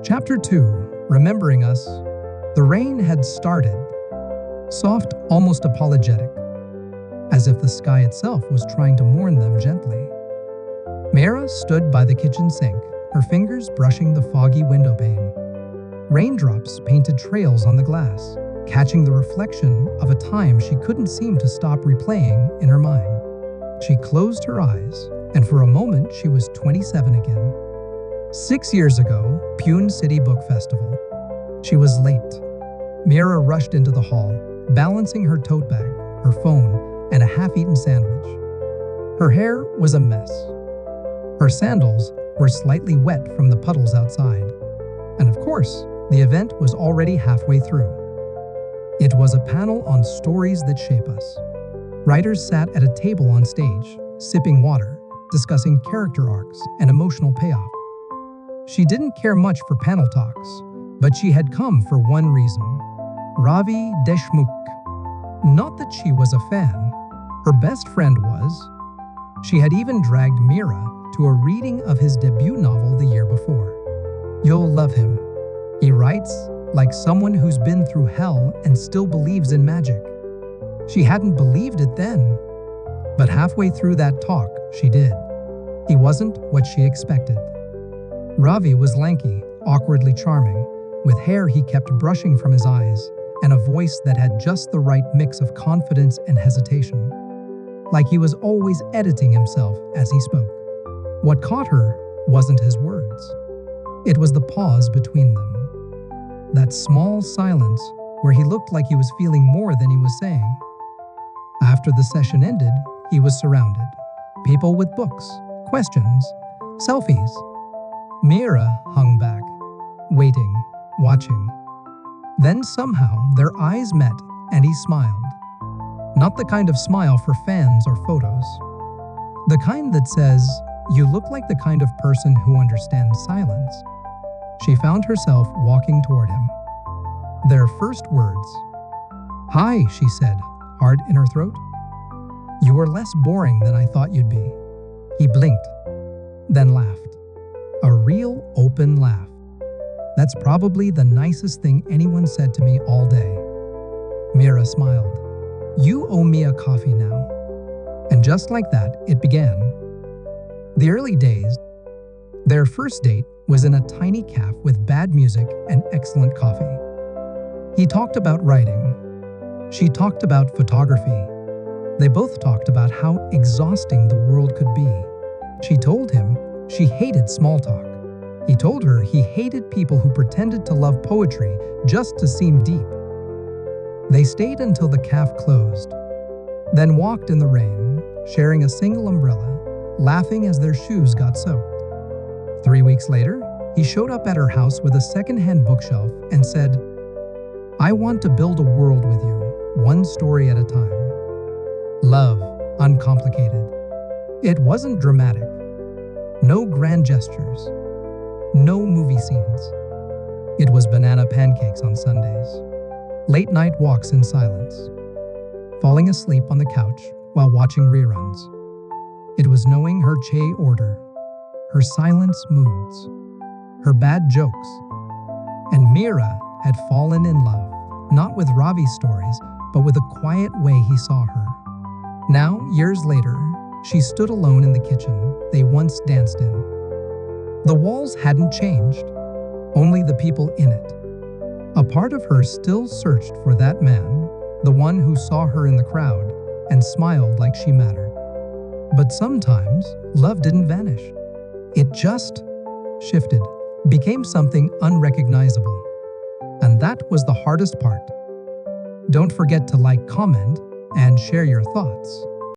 Chapter 2, Remembering Us. The rain had started, soft, almost apologetic, as if the sky itself was trying to mourn them gently. Meera stood by the kitchen sink, her fingers brushing the foggy window pane. Raindrops painted trails on the glass, catching the reflection of a time she couldn't seem to stop replaying in her mind. She closed her eyes, and for a moment she was 27 again. 6 years ago, Pune City Book Festival. She was late. Meera rushed into the hall, balancing her tote bag, her phone, and a half-eaten sandwich. Her hair was a mess. Her sandals were slightly wet from the puddles outside. And of course, the event was already halfway through. It was a panel on stories that shape us. Writers sat at a table on stage, sipping water, discussing character arcs and emotional payoff. She didn't care much for panel talks, but she had come for one reason. Ravi Deshmukh. Not that she was a fan. Her best friend was. She had even dragged Meera to a reading of his debut novel the year before. You'll love him. He writes like someone who's been through hell and still believes in magic. She hadn't believed it then, but halfway through that talk, she did. He wasn't what she expected. Ravi was lanky, awkwardly charming, with hair he kept brushing from his eyes, and a voice that had just the right mix of confidence and hesitation. Like he was always editing himself as he spoke. What caught her wasn't his words. It was the pause between them. That small silence where he looked like he was feeling more than he was saying. After the session ended, he was surrounded. People with books, questions, selfies. Meera hung back, waiting, watching. Then somehow their eyes met and he smiled. Not the kind of smile for fans or photos. The kind that says, "You look like the kind of person who understands silence." She found herself walking toward him. Their first words. "Hi," she said, hard in her throat. "You were less boring than I thought you'd be." He blinked, then laughed. A real open laugh. "That's probably the nicest thing anyone said to me all day." Meera smiled. "You owe me a coffee now." And just like that, it began. The early days. Their first date was in a tiny cafe with bad music and excellent coffee. He talked about writing. She talked about photography. They both talked about how exhausting the world could be. She told him she hated small talk. He told her he hated people who pretended to love poetry just to seem deep. They stayed until the cafe closed, then walked in the rain, sharing a single umbrella, laughing as their shoes got soaked. 3 weeks later, he showed up at her house with a second-hand bookshelf and said, "I want to build a world with you, one story at a time." Love, uncomplicated. It wasn't dramatic. No grand gestures. No movie scenes. It was banana pancakes on Sundays. Late-night walks in silence. Falling asleep on the couch while watching reruns. It was knowing her Che order, her silence moods, her bad jokes. And Meera had fallen in love, not with Ravi's stories, but with the quiet way he saw her. Now, years later, she stood alone in the kitchen they once danced in. The walls hadn't changed, only the people in it. A part of her still searched for that man, the one who saw her in the crowd and smiled like she mattered. But sometimes, love didn't vanish. It just shifted, became something unrecognizable. And that was the hardest part. Don't forget to like, comment, and share your thoughts.